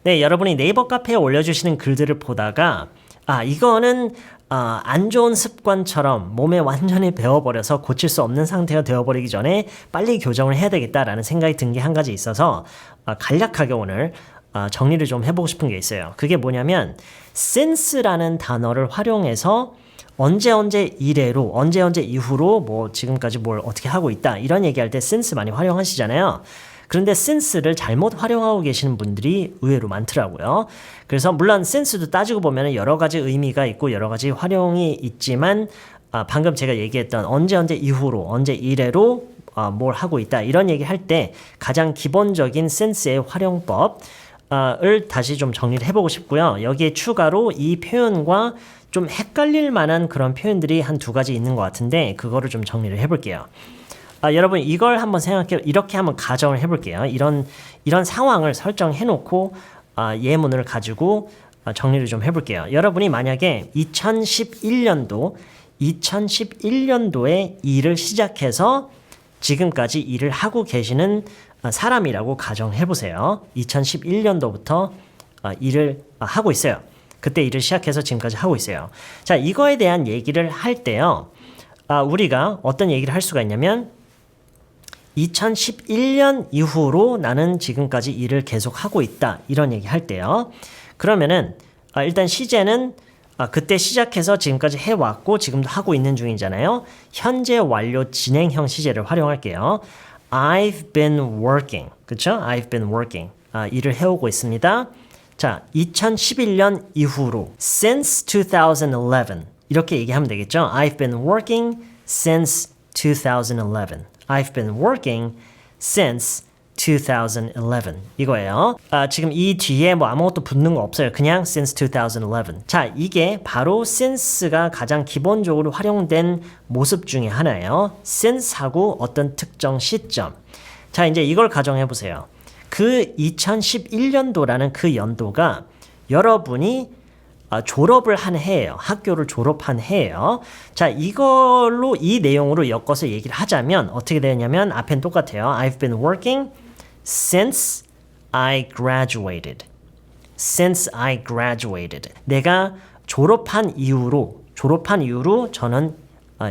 네, 여러분이 네이버 카페에 올려주시는 글들을 보다가 이거는 안 좋은 습관처럼 몸에 완전히 배워버려서 고칠 수 없는 상태가 되어버리기 전에 빨리 교정을 해야 되겠다라는 생각이 든 게 한 가지 있어서 간략하게 오늘 정리를 좀 해보고 싶은 게 있어요. 그게 뭐냐면 since라는 단어를 활용해서 언제 이래로 언제 이후로 뭐 지금까지 뭘 어떻게 하고 있다 이런 얘기할 때 since 많이 활용하시잖아요. 그런데 since를 잘못 활용하고 계시는 분들이 의외로 많더라고요. 그래서 물론 since도 따지고 보면 여러 가지 의미가 있고 여러 가지 활용이 있지만 방금 제가 얘기했던 언제 이후로 언제 이래로 뭘 하고 있다 이런 얘기 할 때 가장 기본적인 since의 활용법을 다시 좀 정리를 해보고 싶고요. 여기에 추가로 이 표현과 좀 헷갈릴 만한 그런 표현들이 한 두 가지 있는 것 같은데 그거를 좀 정리를 해볼게요. 여러분 이걸 한번 이렇게 한번 가정을 해볼게요. 이런 상황을 설정해 놓고 예문을 가지고 정리를 좀 해볼게요. 여러분이 만약에 2011년도에 일을 시작해서 지금까지 일을 하고 계시는 사람이라고 가정해 보세요. 2011년도부터 일을 하고 있어요. 그때 일을 시작해서 지금까지 하고 있어요. 자, 이거에 대한 얘기를 할 때요. 우리가 어떤 얘기를 할 수가 있냐면 2011년 이후로 나는 지금까지 일을 계속 하고 있다. 이런 얘기 할 때요. 그러면은 일단 시제는 그때 시작해서 지금까지 해왔고 지금도 하고 있는 중이잖아요. 현재 완료 진행형 시제를 활용할게요. I've been working. 그쵸? I've been working. 일을 해오고 있습니다. 자, 2011년 이후로 since 2011 이렇게 얘기하면 되겠죠. I've been working since 2011. I've been working since 2011 이거예요. 지금 이 뒤에 뭐 아무것도 붙는 거 없어요. 그냥 since 2011. 자, 이게 바로 since가 가장 기본적으로 활용된 모습 중에 하나예요. since하고 어떤 특정 시점. 자, 이제 이걸 가정해 보세요. 그 2011년도라는 그 연도가 여러분이 졸업을 한 해예요. 학교를 졸업한 해예요. 자, 이걸로 이 내용으로 엮어서 얘기를 하자면 어떻게 되냐면 앞엔 똑같아요. I've been working since I graduated. Since I graduated. 내가 졸업한 이후로 저는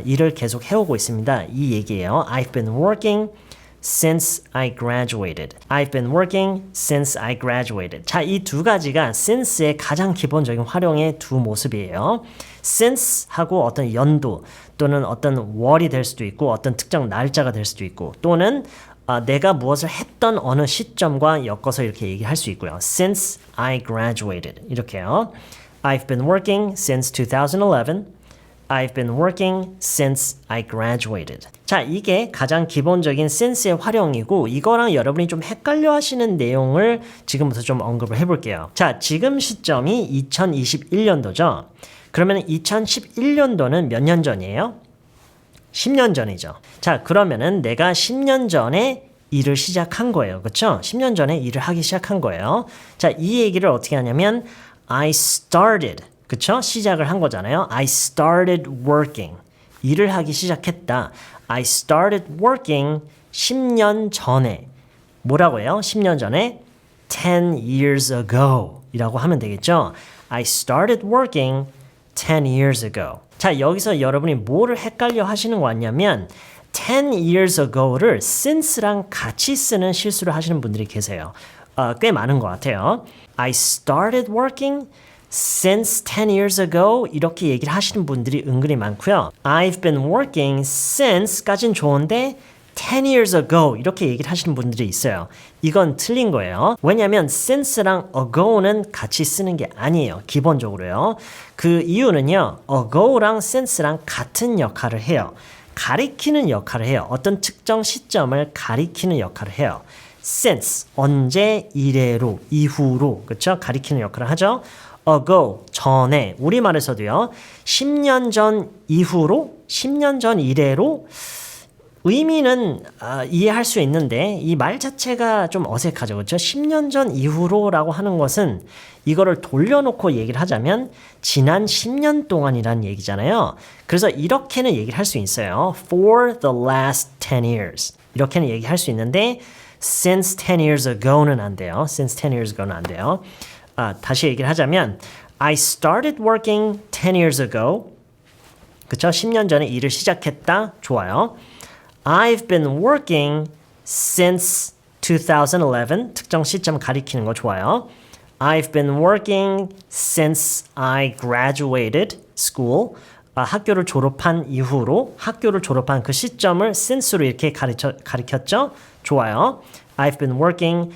일을 계속 해오고 있습니다. 이 얘기예요. I've been working since I graduated. I've been working since I graduated. 자, 이 두 가지가 since의 가장 기본적인 활용의 두 모습이에요. since하고 어떤 연도 또는 어떤 월이 될 수도 있고 어떤 특정 날짜가 될 수도 있고 또는 내가 무엇을 했던 어느 시점과 엮어서 이렇게 얘기할 수 있고요. Since I graduated. 이렇게요. I've been working since 2011. I've been working since I graduated. 자, 이게 가장 기본적인 since의 활용이고 이거랑 여러분이 좀 헷갈려 하시는 내용을 지금부터 좀 언급을 해볼게요. 자, 지금 시점이 2021년도죠. 그러면 2011년도는 몇 년 전이에요? 10년 전이죠. 자, 그러면은 내가 10년 전에 일을 시작한 거예요. 그렇죠? 10년 전에 일을 하기 시작한 거예요. 자, 이 얘기를 어떻게 하냐면 I started. 그쵸? 시작을 한 거잖아요. I started working. 일을 하기 시작했다. I started working 10년 전에. 뭐라고 해요? 10년 전에 10 years ago 이라고 하면 되겠죠? I started working 10 years ago. 자, 여기서 여러분이 뭐를 헷갈려 하시는 거 같냐면 10 years ago를 since랑 같이 쓰는 실수를 하시는 분들이 계세요. 꽤 많은 것 같아요. I started working since 10 years ago 이렇게 얘기를 하시는 분들이 은근히 많고요. I've been working since까진 좋은데 10 years ago 이렇게 얘기를 하시는 분들이 있어요. 이건 틀린 거예요. 왜냐하면 since랑 ago는 같이 쓰는 게 아니에요. 기본적으로요. 그 이유는요. ago랑 since랑 같은 역할을 해요. 가리키는 역할을 해요. 어떤 특정 시점을 가리키는 역할을 해요. since 언제 이래로 이후로 그렇죠? 가리키는 역할을 하죠. ago 전에 우리말에서도요. 10년 전 이후로 10년 전 이래로 의미는 이해할 수 있는데 이 말 자체가 좀 어색하죠. 그렇죠? 10년 전 이후로라고 하는 것은 이거를 돌려놓고 얘기를 하자면 지난 10년 동안이라는 얘기잖아요. 그래서 이렇게는 얘기를 할 수 있어요. For the last 10 years. 이렇게는 얘기할 수 있는데 since 10 years ago는 안 돼요. since 10 years ago는 안 돼요. 다시 얘기를 하자면 I started working 10 years ago. 그쵸? 10년 전에 일을 시작했다. 좋아요. I've been working since 2011. 특정 시점 가리키는 거 좋아요. I've been working since I graduated school. 학교를 졸업한 이후로 학교를 졸업한 그 시점을 since로 이렇게 가리켰죠? 좋아요. I've been working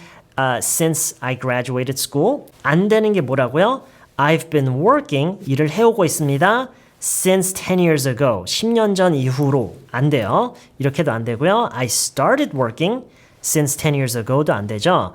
since I graduated school. 안 되는 게 뭐라고요? I've been working, 일을 해오고 있습니다. Since 10 years ago, 10년 전 이후로 안 돼요. 이렇게도 안 되고요. I started working since 10 years ago도 안 되죠.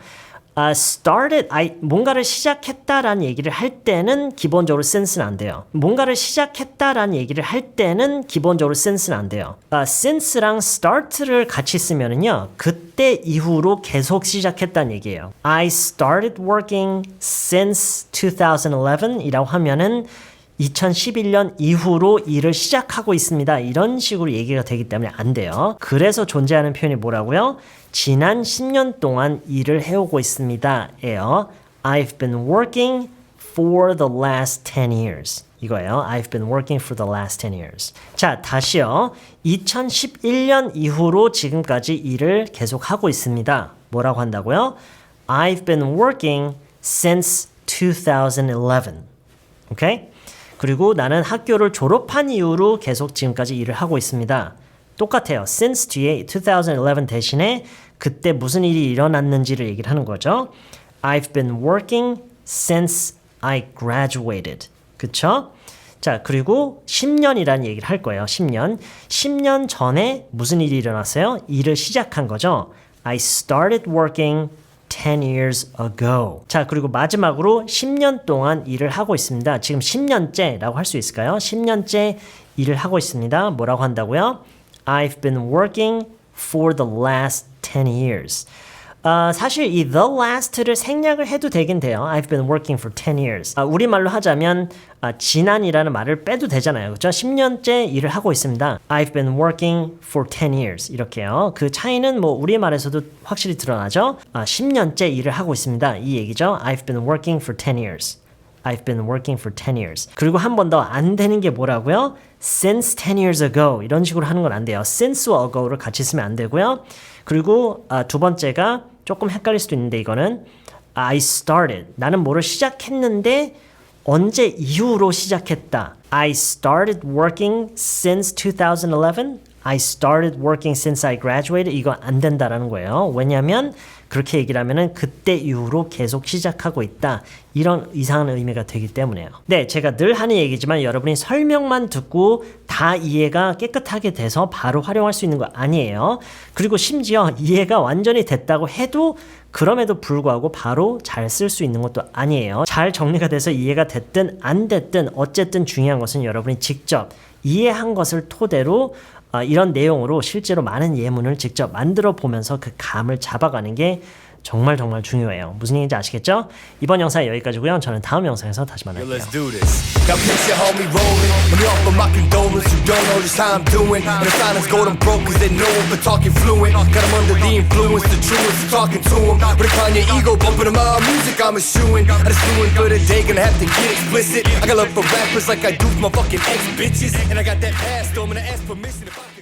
started, 뭔가를 시작했다라는 얘기를 할 때는 기본적으로 since는 안 돼요. 뭔가를 시작했다라는 얘기를 할 때는 기본적으로 since는 안 돼요. since랑 start를 같이 쓰면은요, 그때 이후로 계속 시작했다는 얘기예요. I started working since 2011 이라고 하면은 2011년 이후로 일을 시작하고 있습니다. 이런 식으로 얘기가 되기 때문에 안 돼요. 그래서 존재하는 표현이 뭐라고요? 지난 10년 동안 일을 해오고 있습니다. 에요. I've been working for the last 10 years. 이거예요. I've been working for the last 10 years. 자, 다시요. 2011년 이후로 지금까지 일을 계속하고 있습니다. 뭐라고 한다고요? I've been working since 2011. 오케이? 그리고 나는 학교를 졸업한 이후로 계속 지금까지 일을 하고 있습니다. 똑같아요. since 뒤에 2011 대신에 그때 무슨 일이 일어났는지를 얘기를 하는 거죠. I've been working since I graduated. 그쵸? 자, 그리고 10년이라는 얘기를 할 거예요. 10년. 10년 전에 무슨 일이 일어났어요? 일을 시작한 거죠. I started working 10 years ago. 자, 그리고 마지막으로 10년 동안 일을 하고 있습니다. 지금 10년째라고 할 수 있을까요? 10년째 일을 하고 있습니다. 뭐라고 한다고요? I've been working for the last 10 years. 사실 이 the last를 생략을 해도 되긴 돼요. I've been working for 10 years. 우리말로 하자면 지난이라는 말을 빼도 되잖아요. 그렇죠? 10년째 일을 하고 있습니다. I've been working for 10 years. 이렇게요. 그 차이는 뭐 우리말에서도 확실히 드러나죠. 10년째 일을 하고 있습니다. 이 얘기죠. I've been working for 10 years. I've been working for 10 years. 그리고 한 번 더 안 되는 게 뭐라고요? Since 10 years ago. 이런 식으로 하는 건 안 돼요. Since와 ago를 같이 쓰면 안 되고요. 그리고 두 번째가 조금 헷갈릴 수도 있는데 이거는 I started. 나는 뭐를 시작했는데 언제 이후로 시작했다. I started working since 2011. I started working since I graduated. 이거 안 된다라는 거예요. 왜냐하면 그렇게 얘기를 하면은 그때 이후로 계속 시작하고 있다. 이런 이상한 의미가 되기 때문에요. 네, 제가 늘 하는 얘기지만 여러분이 설명만 듣고 다 이해가 깨끗하게 돼서 바로 활용할 수 있는 거 아니에요. 그리고 심지어 이해가 완전히 됐다고 해도 그럼에도 불구하고 바로 잘 쓸 수 있는 것도 아니에요. 잘 정리가 돼서 이해가 됐든 안 됐든 어쨌든 중요한 것은 여러분이 직접 이해한 것을 토대로 이런 내용으로 실제로 많은 예문을 직접 만들어 보면서 그 감을 잡아가는 게 정말 중요해요. 무슨 얘기인지 아시겠죠? 이번 영상 여기까지고요. 저는 다음 영상에서 다시 만날게요. Let's do this. Got picture homie rolling. Let me offer my condolence. You don't know just how I'm doing. And the silence golden broke cause they know him for talking fluent. Got him under the influence, the truest, talking to him. But decline your ego, bumping him out. Music I'm eschewing. I just doing for the day, gonna have to get explicit. I got love for rappers like I do for my fucking ex bitches. And I got that past, though I'm gonna ask permission if I can.